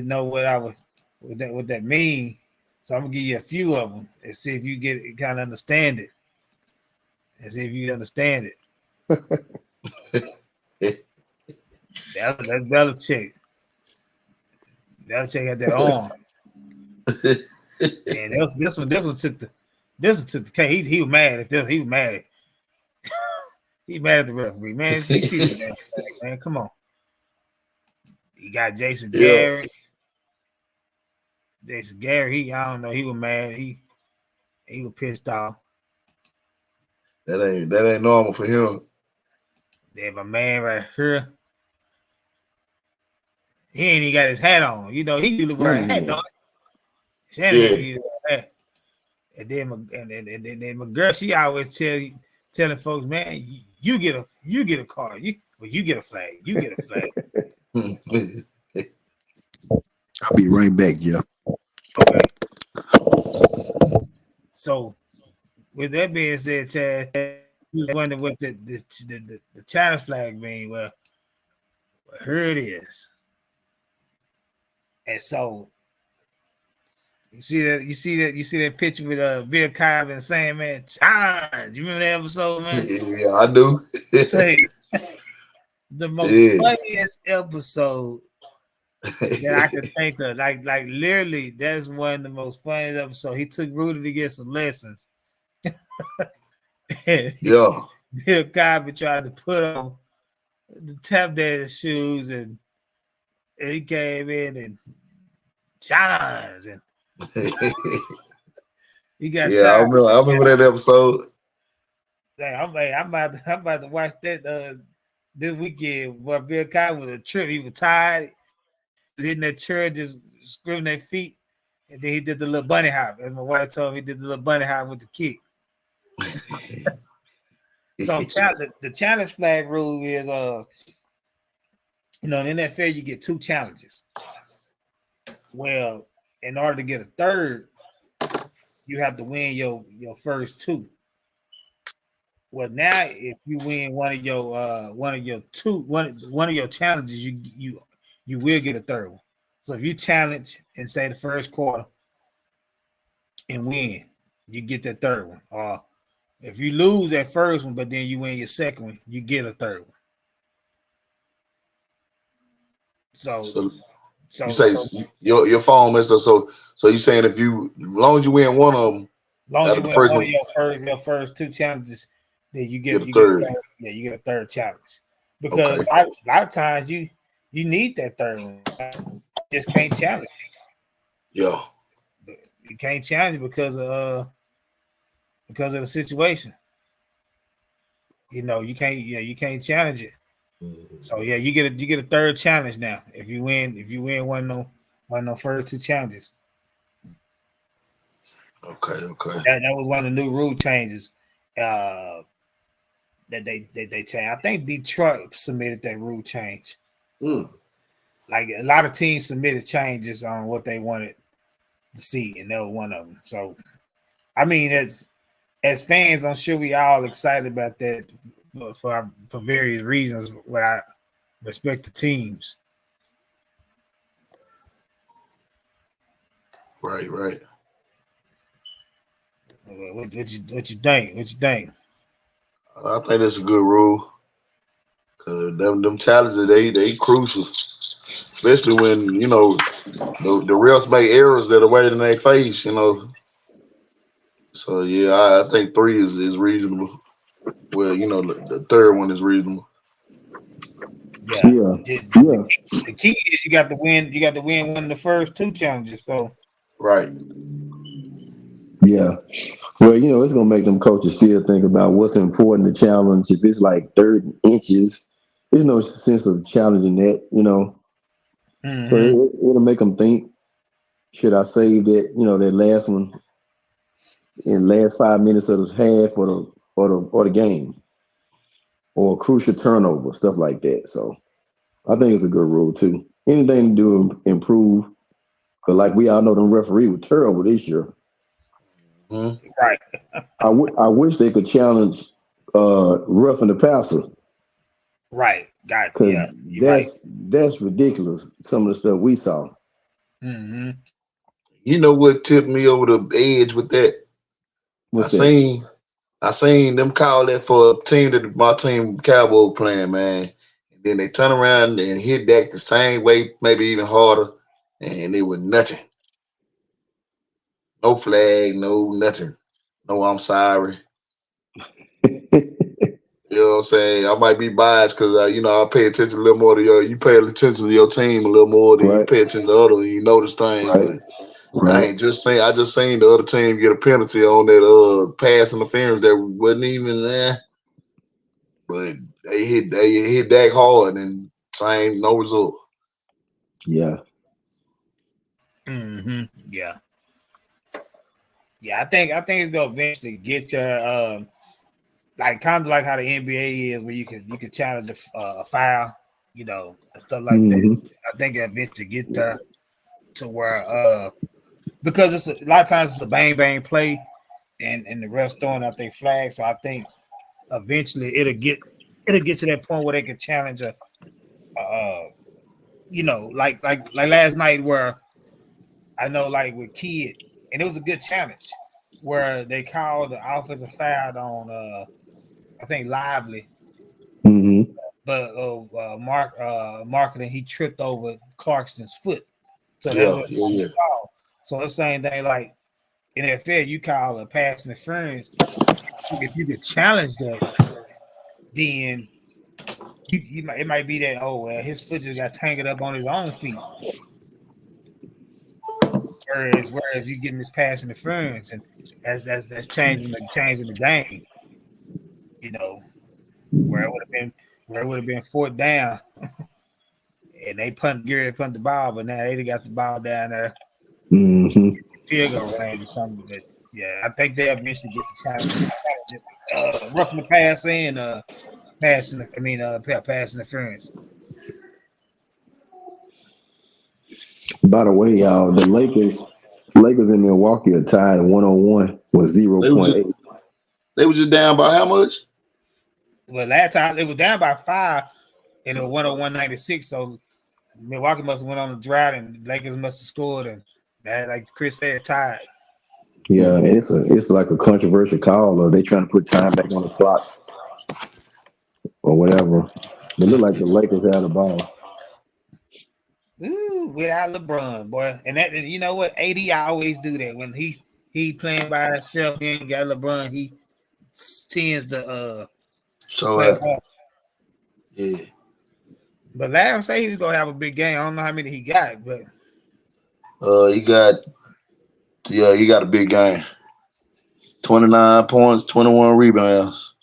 know what that mean. So I'm gonna give you a few of them and see if you kind of understand it. And see if you understand it. That's Belichick. Belichick had that arm. And this one took the cake. He was mad at this. He was mad at he mad at the referee, man. Man, come on. You got Jason Garrett. Jason Garrett, I don't know, he was mad. He was pissed off. That ain't normal for him. Then my man right here. He ain't even got his hat on. You know, he look wearing a hat, don't he? And then McGirt, she always telling folks, man, you get a card. You get a flag. You get a flag. I'll be right back, Jeff. Okay. So, with that being said, Chad, you was wondering what the China flag mean. Well, here it is. And so, you see that picture with Bill Cosby and saying, man, China. You remember that episode, man? Yeah, I do. Say the most funniest episode that I could think of. Like literally, that's one of the most funniest episodes. He took Rudy to get some lessons. Yeah. Bill Cosby tried to put on the tap dance shoes, and he came in and China's and he got tired. I remember that episode. I'm about to watch that this weekend. Where Bill Cosby was a trip. He was tired. In that chair, just screwing their feet, and then he did the little bunny hop. And my wife told me he did the little bunny hop with the kick. So the challenge flag rule is, in NFL you get 2 challenges. Well, in order to get a third, you have to win your first 2. Well, now if you win one of your challenges, you will get a third one. So if you challenge and say the first quarter and win, you get that third one. Or if you lose that first one, but then you win your second one, you get a third one. So you say your phone messed up. So you saying as long as you win one of them, your first 2 challenges, then you get a third. You get a third challenge. Because a lot of times you need that third one. You just can't challenge. Yeah. You can't challenge because of the situation. You know, you can't challenge it. So yeah, you get a third challenge now. If you win one of the first 2 challenges. Okay. That was one of the new rule changes that they changed. I think Detroit submitted that rule change. Like a lot of teams submitted changes on what they wanted to see, and that was one of them. So, I mean, as fans, I'm sure we all excited about that for various reasons. What I respect the teams. Right. What you think? What you think? I think that's a good rule. Cause them challenges they crucial, especially when the refs make errors that are waiting in their face. So yeah, I think 3 is reasonable. Well, the third one is reasonable. Yeah. Yeah. The key is you got to win. You got to win one of the first 2 challenges. So Right. Yeah. Well, it's gonna make them coaches still think about what's important to challenge. If it's like 30 inches, there's no sense of challenging that. So it'll make them think. Should I save that? That last one in the last 5 minutes of the half or the game, or a crucial turnover, stuff like that. So I think it's a good rule too. Anything to do improve, because like we all know, the referee was terrible this year. Right. I wish they could challenge roughing the passer. Right. Got you. Yeah. That's ridiculous. Some of the stuff we saw. Mm-hmm. You know what tipped me over the edge with that? I seen them call that for a team that my team Cowboy playing, man. And then they turn around and hit Dak the same way, maybe even harder, and it was nothing. No flag, no nothing. No, I'm sorry. You know what I'm saying? I might be biased because I pay attention a little more to you pay attention to your team a little more than you pay attention to the other. You notice things. Right. I just seen the other team get a penalty on that pass interference that wasn't even there. But they hit Dak hard and no result. Yeah. Mm-hmm. Yeah. Yeah, I think it's gonna eventually get there. Like kind of like how the NBA is, where you can challenge a foul, and stuff like that. I think it eventually get there to where because it's a lot of times it's a bang bang play, and the refs throwing out their flag. So I think eventually it'll get to that point where they can challenge like last night where I know like with Kid, and it was a good challenge where they called the offensive foul on I think Lively. Mm-hmm. But Marketing, he tripped over Clarkson's foot. So yeah. So the same thing like in NFL, you call a pass interference. If you could challenge that, then it might be that his foot just got tangled up on his own feet. Whereas you getting this pass interference, and that's changing the game. Where it would have been 4th down, and they punt the ball, but now they got the ball down there, field goal range or something. But yeah, I think they eventually get the challenge, roughing the pass and pass interference. By the way, y'all, the Lakers in Milwaukee are tied 1-1 with 0.8. They were just down by how much? Well, last time it was down by 5, and it was 101-96. So Milwaukee must have went on the drought, and Lakers must have scored, and that, like Chris said, tied. Yeah, it's like a controversial call, or they trying to put time back on the clock, or whatever. It looked like the Lakers had the ball. Ooh, without LeBron, boy, and that you know what? AD always do that when he playing by himself. He ain't got LeBron. He tends to yeah. But Larry say he was gonna have a big game. I don't know how many he got, but he got a big game. 29 points, 21 rebounds.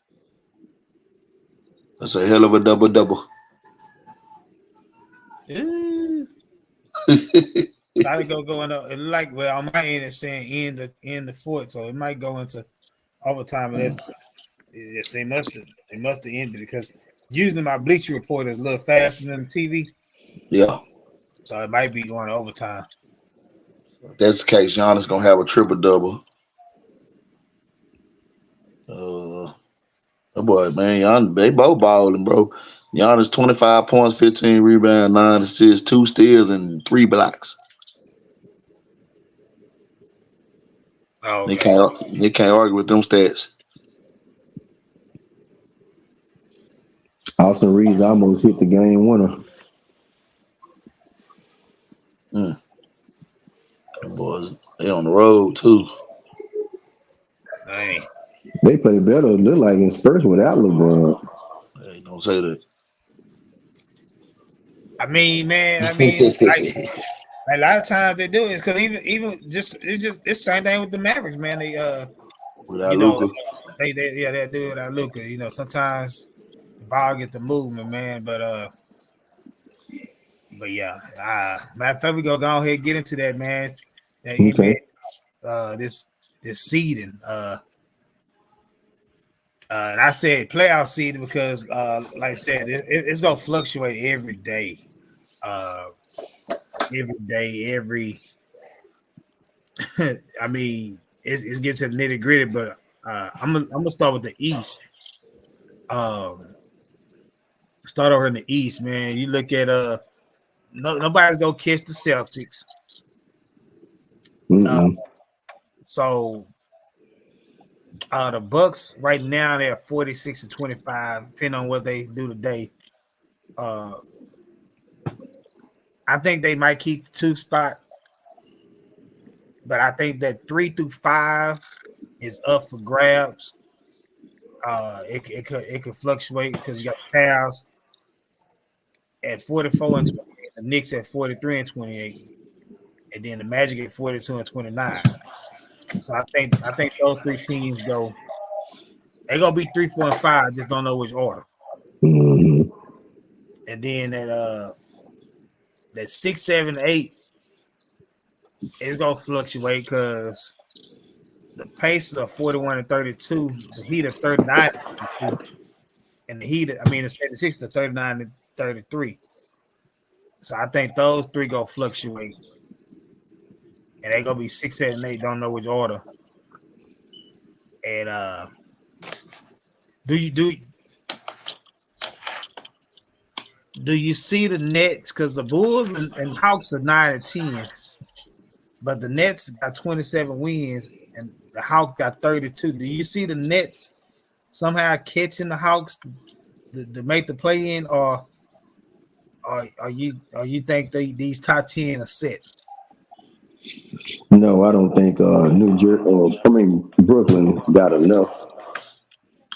That's a hell of a double-double. Gotta going up. It like on my end it's saying end the 4th, so it might go into overtime. And they must have ended it because usually my Bleacher Report is a little faster than the TV. Yeah. So it might be going to overtime. If that's the case, Giannis gonna have a triple-double. That boy, man, they both balling, bro. Giannis 25 points, 15 rebounds, 9 assists, 2 steals, and 3 blocks. Oh, They okay. can't argue with them stats. Austin Reeves almost hit the game winner. Mm. The boys, they on the road too. Dang. They play better, look like in Spurs without LeBron. Hey, don't say that. I mean, man. I mean, like a lot of times they do it because even just it's the same thing with the Mavericks, man. They Without you know, Luka. they do it without Luka. You know, sometimes the ball get the movement, man. But yeah. Matter of fact, we go ahead and get into that, man. That Okay. NBA this seeding. And I said playoff seeding because like I said, it's gonna fluctuate every day. Every I mean, it gets to the nitty gritty, but I'm gonna start with the East. Start over in the East, man. You look at nobody's gonna catch the Celtics. So the Bucks right now they're 46-25, depending on what they do today. I think they might keep the 2 spot, but I think that 3 through 5 is up for grabs. It could fluctuate because you got the Cavs at 44 and 28, the Knicks at 43 and 28, and then the Magic at 42 and 29. So I think those 3 teams go. They're gonna be 3, 4, and 5. Just don't know which order. Mm-hmm. And then that 6, 7, 8 is gonna fluctuate because the Pacers are 41 and 32, the Heat are 39 and 32, and the 76ers are 39 and 33. So I think those 3 gonna fluctuate, and they gonna be 6, 7, 8. Don't know which order. And do you see the Nets? Because the Bulls and Hawks are 9 and 10, but the Nets got 27 wins and the Hawks got 32. Do you see the Nets somehow catching the Hawks to make the play in, or you think these top 10 are set? No, I don't think Brooklyn got enough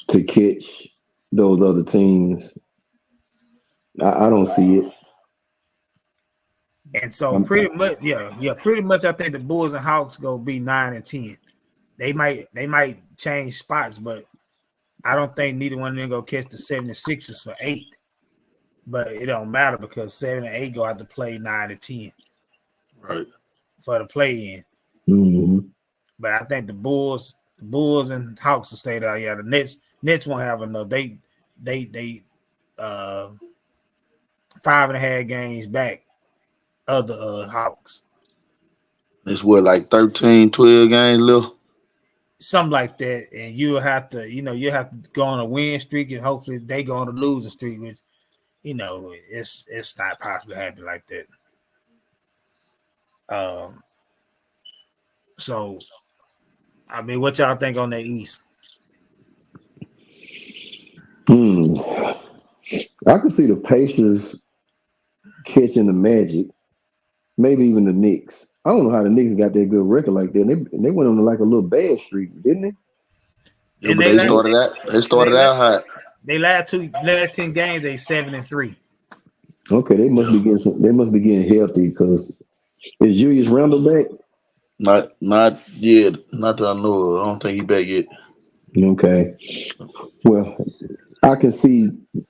to catch those other teams. I don't see it. And so pretty much I think the Bulls and Hawks go be 9 and 10. They might change spots, but I don't think neither one of them go catch the 76ers for 8. But it don't matter because 7 and 8 go out to play 9 and 10. Right. For the play in. Mm-hmm. But I think the Bulls and Hawks will stay there. Yeah, the Nets won't have enough. They 5.5 games back of the Hawks. It's what, like 13, 12 games left? Something like that. And you'll have to go on a win streak, and hopefully they go on a losing streak, which it's not possible to happen like that. So I mean, what y'all think on the East? I can see the Pacers catching the Magic, maybe even the Knicks. I don't know how the Knicks got that good record like that. They went on like a little bad streak, didn't they? Yeah, but they started out hot. They last 10 games, they 7 and 3. Okay, they must be getting healthy because is Julius Randle back? Not yet. Not that I know of. I don't think he's back yet. Okay. Well, I can see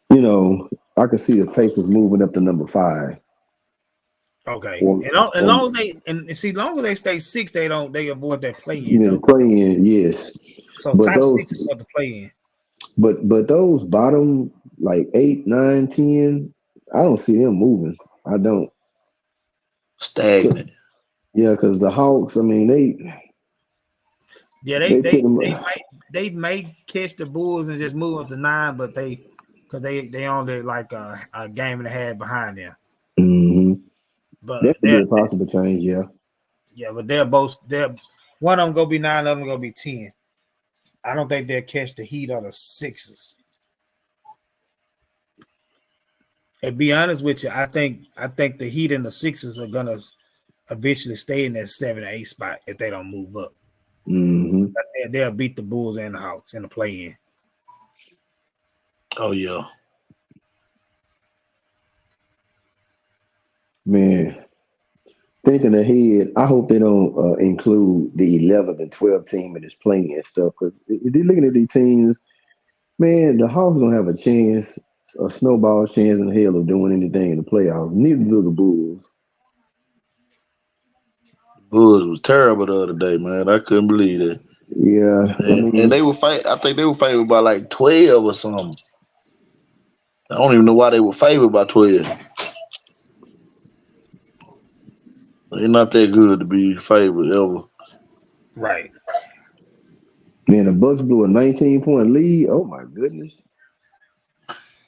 the Pacers moving up to number 5. Okay. As long as they stay 6, they avoid that play in. The play in, yes. So but top 6 is what the play in. But those bottom like 8, 9, 10, I don't see them moving. I don't. Stagnant. Yeah, because the Hawks, I mean, Yeah, they may catch the Bulls and just move up to 9, but they only like a game and a half behind them. Mm-hmm. But That could be a possible change, yeah. Yeah, but they're one of them gonna be 9, the other gonna be 10. I don't think they'll catch the Heat or the Sixers. And be honest with you, I think the Heat and the Sixers are gonna eventually stay in that 7 or 8 spot if they don't move up. Mm-hmm. They'll beat the Bulls and the Hawks in the play-in. Oh yeah. Man, thinking ahead, I hope they don't include the 11th and 12th team in this play-in stuff, because if you're looking at these teams, man, the Hawks don't have a chance, a snowball chance in hell of doing anything in the playoffs. Neither do the Bulls. Bulls was terrible the other day, man. I couldn't believe it. Yeah, and they were fight. I think they were favored by like 12 or something. I don't even know why they were favored by 12. They're not that good to be favored ever. Right. Man, the Bucks blew a 19-point lead. Oh my goodness.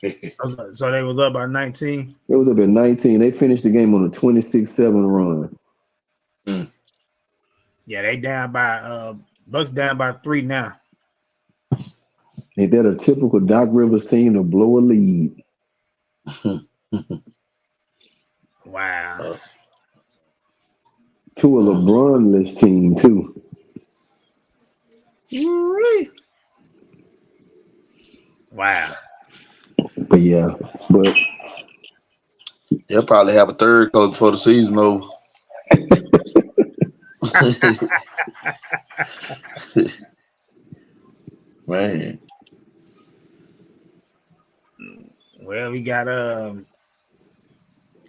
So they was up by 19. It was up at 19. They finished the game on a 26-7 run. Yeah, they down by Bucks down by 3 now. Ain't that a typical Doc Rivers team to blow a lead? Wow. To a LeBron-less team too. Wow. But yeah, they'll probably have a third coach before the season over. Man. Well, we got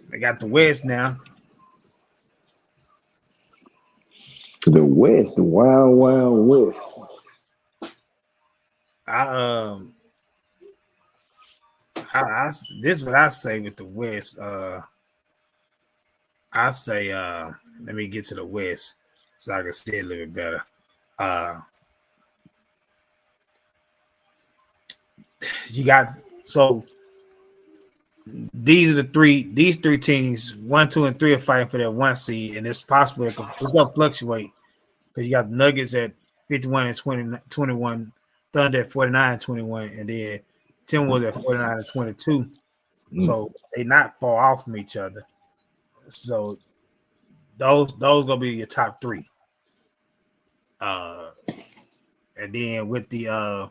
they got the West now. The West, the wild, wild West. This is what I say with the West. I say let me get to the West so I can see it a little bit better. You got these three teams, 1, 2, and 3 are fighting for that 1 seed, and it's possible it's gonna fluctuate because you got the Nuggets at 51 and 21, Thunder at 49 and 21, and then Timberwolves at 49 and 22. So they not far off from each other. So those gonna be your top 3. And then with the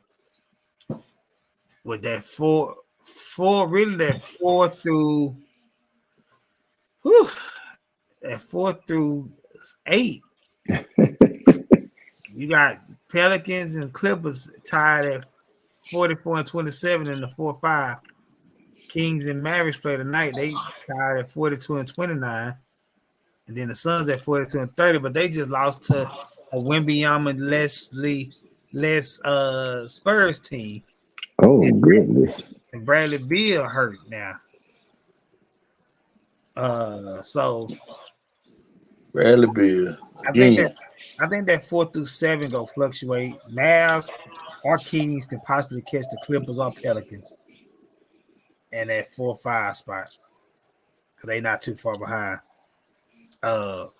with that four really that 4 through that 4 through 8. You got Pelicans and Clippers tied at 44 and 27 in the 4-5. Kings and Mavericks play tonight. They tied at 42 and 29. And then the Suns at 42 and 30, but they just lost to a Wembanyama less Spurs team. Oh, goodness. And Bradley Beal hurt now. So Bradley Beal. I think that 4 through 7 go fluctuate. Mavs or Kings can possibly catch the Clippers or Pelicans in that 4-5 spot because they not too far behind. The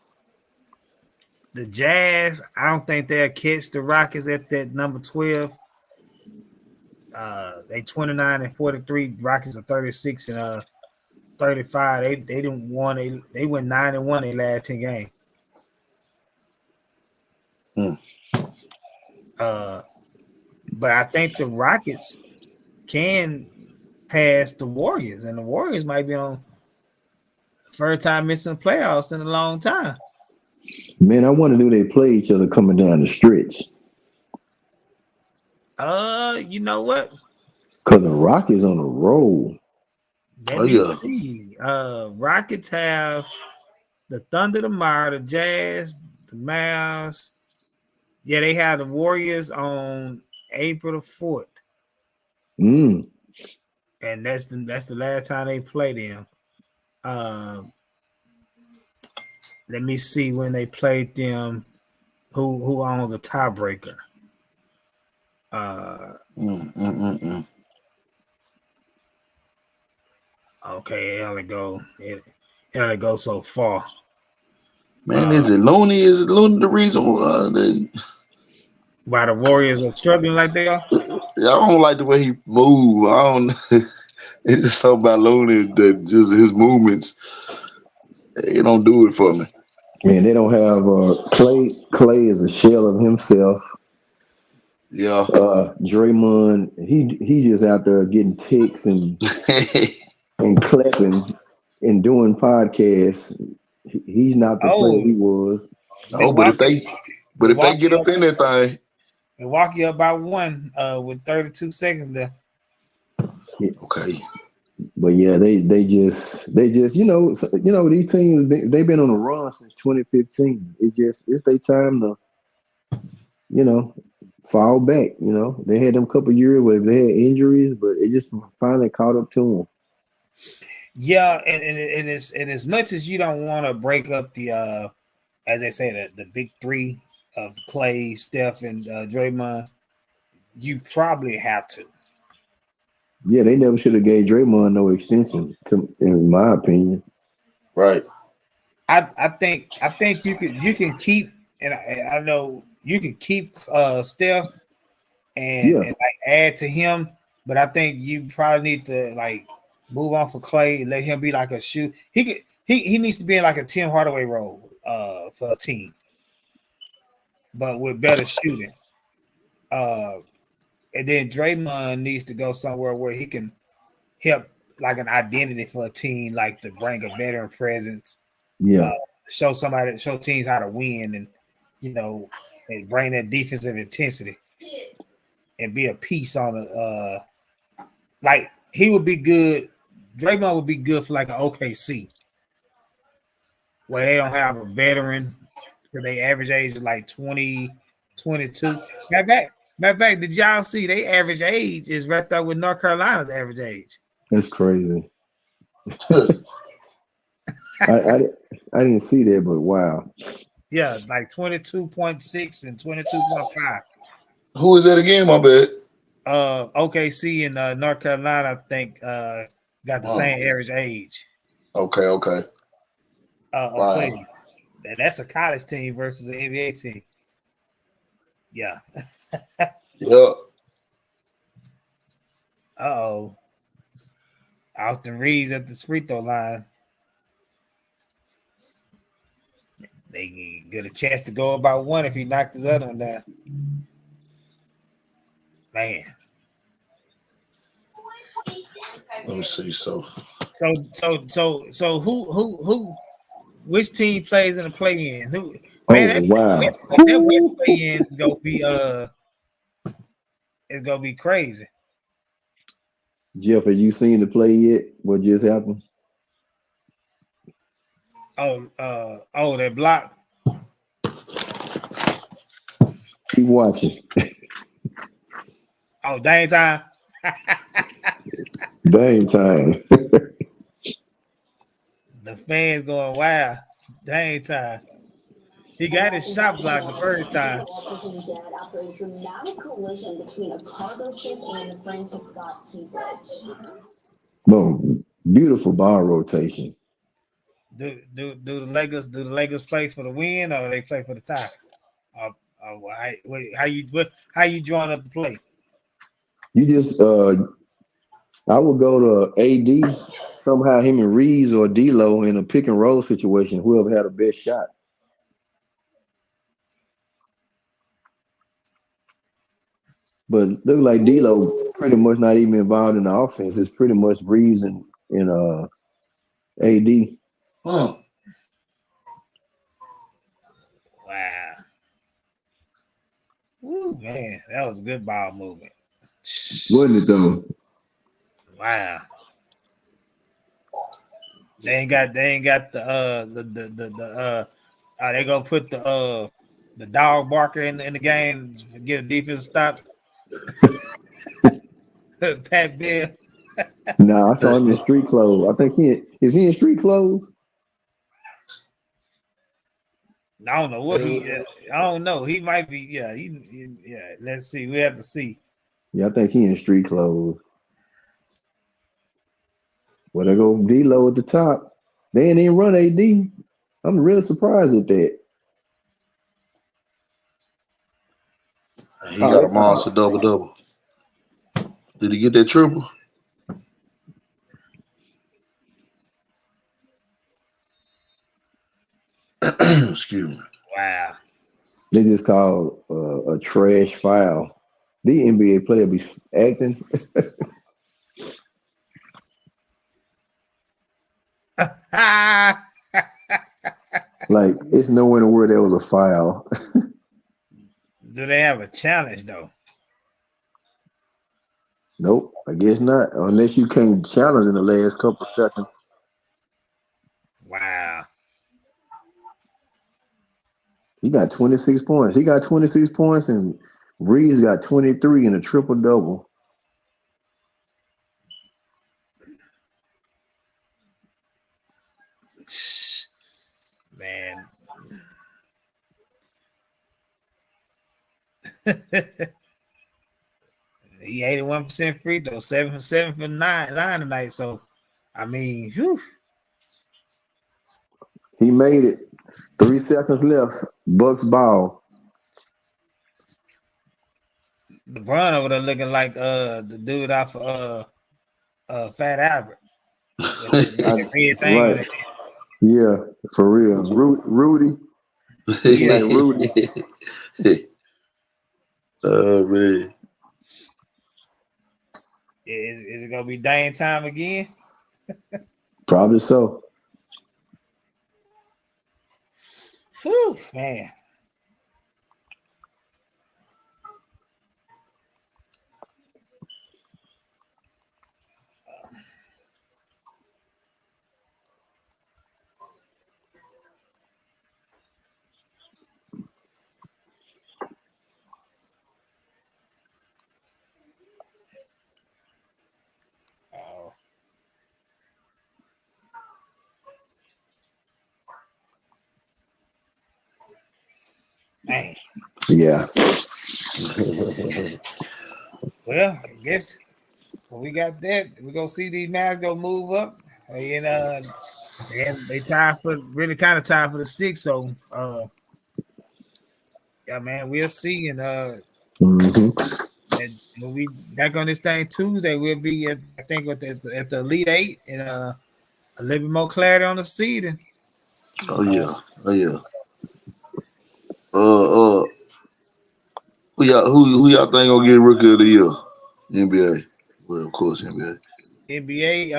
Jazz, I don't think they'll catch the Rockets at that number 12. They 29 and 43. Rockets are 36 and 35. They didn't won. They went 9-1 in last 10 games. But I think the Rockets can pass the Warriors, and the Warriors might be on first time missing the playoffs in a long time. Man, I wonder do they play each other coming down the stretch? You know what? Because the Rockets on a roll. Let me see. Rockets have the Thunder tomorrow, the Jazz, the Mavs. Yeah, they have the Warriors on April the 4th. And that's the last time they play them. Let me see when they played them who owns a tiebreaker. Okay, it only go so far. Man, is it Looney? Is it Looney the reason why the Warriors are struggling like they are? I don't like the way he move. I don't. It's just something about Looney that just his movements. It don't do it for me. Man, they don't have Clay. Clay is a shell of himself. Yeah. Draymond, he just out there getting ticks and clapping and doing podcasts. He's not the player he was. Oh, but if they get up in that thing, Milwaukee up by 1 with 32 seconds left. Yeah. Okay. But yeah, they just these teams they've been on a run since 2015. It's their time to fall back. They had them couple years where they had injuries, but it just finally caught up to them. Yeah, and as much as you don't want to break up the as they say the big three of Clay, Steph, and Draymond, you probably have to. Yeah, they never should have gave Draymond no extension, in my opinion. Right. I think you can keep, and I know you can keep Steph and like add to him, but I think you probably need to like move on for Clay and let him be like a shoot. He needs to be in like a Tim Hardaway role for a team, but with better shooting. And then Draymond needs to go somewhere where he can help like an identity for a team, like to bring a veteran presence. Yeah. Show teams how to win and, and bring that defensive intensity and be a piece on like he would be good. Draymond would be good for like an OKC where they don't have a veteran because they average age is like 20, 22. Matter of fact, did y'all see they average age is right there with North Carolina's average age? That's crazy. I didn't see that, but wow. Yeah, like 22.6 and 22.5. Who is that again? My bad. OKC and North Carolina, I think, got the same average age. Okay. Wow. That's a college team versus an NBA team. Yeah. Yeah. Uh-oh. Austin Reeves at the free throw line. They get a chance to go about 1 if he knocked his other one down. Man. Let me see. So who which team plays in the play-in? Wow. That play-in is gonna be it's gonna be crazy. Jeff, have you seen the play yet? What just happened? That block. Keep watching. Dang time. Dang time. The fans going wild. Dang time. He got his shot blocked the first time. After a dramatic collision between a cargo ship and Francis Scott Key's Edge. Boom. Beautiful ball rotation. Do the Lakers play for the win or they play for the tie? How you drawing up the play? You just I would go to AD, somehow him and Reeves or D'Lo in a pick and roll situation, whoever had the best shot. But look like D'Lo pretty much not even involved in the offense. It's pretty much Reeves and AD. Huh. Wow. Ooh, man, that was a good ball movement. Wasn't it though? Wow. They ain't got the they gonna put the dog barker in the game to get a defense stop. Pat Bill. No, I saw him in street clothes. I think is he in street clothes? I don't know what he. I don't know. He might be. Yeah. Yeah. Let's see. We have to see. Yeah, I think he in street clothes. Well, they go D-Lo at the top. They ain't even run AD. I'm really surprised at that. He got a monster double. Did he get that triple? Excuse me. Wow. They just called a trash foul. The NBA player be acting. Like, it's nowhere in the world there was a foul. Do they have a challenge though? Nope, I guess not. Unless you can't challenge in the last couple seconds. Wow. He got 26 points. He got 26 points, and Reeves got 23 in a triple double. Man. He 81% free throw, 7 for 9 tonight. So, I mean, whew. He made it. 3 seconds left. Bucks ball. LeBron over there looking like the dude off Fat Albert. Right. Yeah, for real. Rudy. Like Rudy. Oh man. Is it gonna be Dame time again? Probably so. Whew, man. Man. Yeah. Well, I guess when we got that, we're gonna see these Mavs go move up. And they tied for really kind of tied for the 6. So yeah, man, we'll see. And and when we back on this thing Tuesday, we'll be at the Elite 8 and a little bit more clarity on the seeding. Oh yeah. Who y'all think gonna get Rookie of the Year? NBA. Well, of course, NBA. NBA,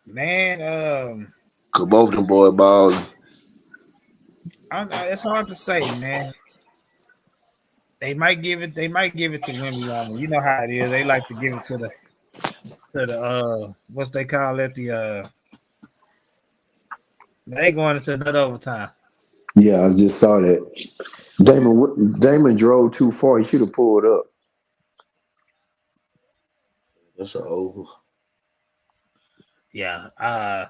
man, Cause both of them boy balling. it's hard to say, man. They might give it to Wembanyama. You know how it is. They like to give it to the what's they call it, they going into another overtime. Yeah, I just saw that. Damon drove too far. He should have pulled up. That's an over. Yeah. I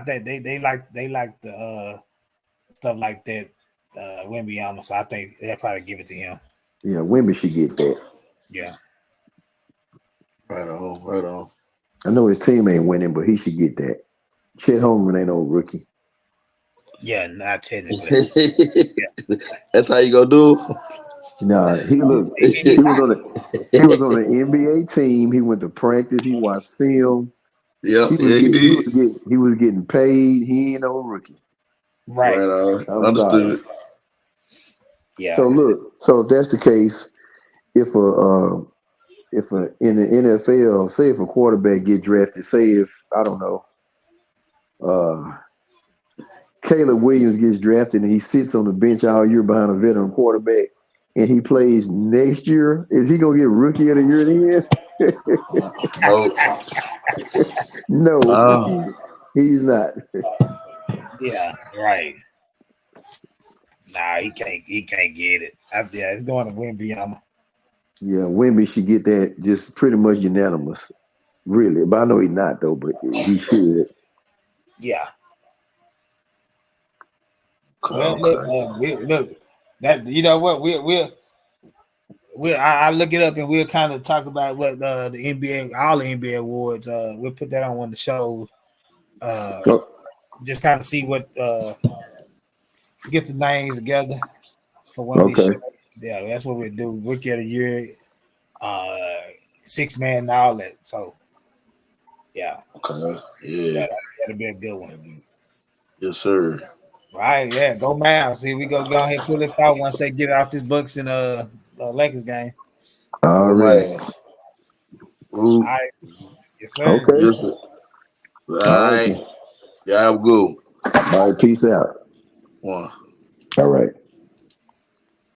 think they like the stuff like that, Wembanyama. So I think they'll probably give it to him. Yeah, Wemby should get that. Yeah. Right on. I know his team ain't winning, but he should get that. Chet Holmgren ain't no rookie. Yeah, not technically. That's how you gonna do it? Nah, he was on the NBA team. He went to practice. He watched film. Yeah, he was getting paid. He ain't no rookie. Right. Understood. Sorry. Yeah. So look, if that's the case, if in the NFL, say if a quarterback get drafted, say if I don't know, Caleb Williams gets drafted and he sits on the bench all year behind a veteran quarterback, and he plays next year, is he gonna get Rookie of the Year then? No, he's not. Yeah, right. Nah, he can't get it. Yeah, it's going to Wembanyama. Yeah, Wemby should get that just pretty much unanimous. Really. But I know he's not though, but he should. Yeah. Well, look, that you know what I look it up and we'll kind of talk about what the NBA, all the NBA awards. We'll put that on one of the shows. Just kind of see what get the names together for one of these shows. Yeah, that's what we do. Rookie of the year, 6-man, and all that. So, yeah. Okay. Yeah. That'll be a good one. Yes, sir. Right, yeah. Go Mavs. See, we go ahead and pull this out once they get off this Bucks and Lakers game. All right. All right. Yes, sir. Okay. Yes, sir. All right. Yeah, I'm good. All right. Peace out. One. All right.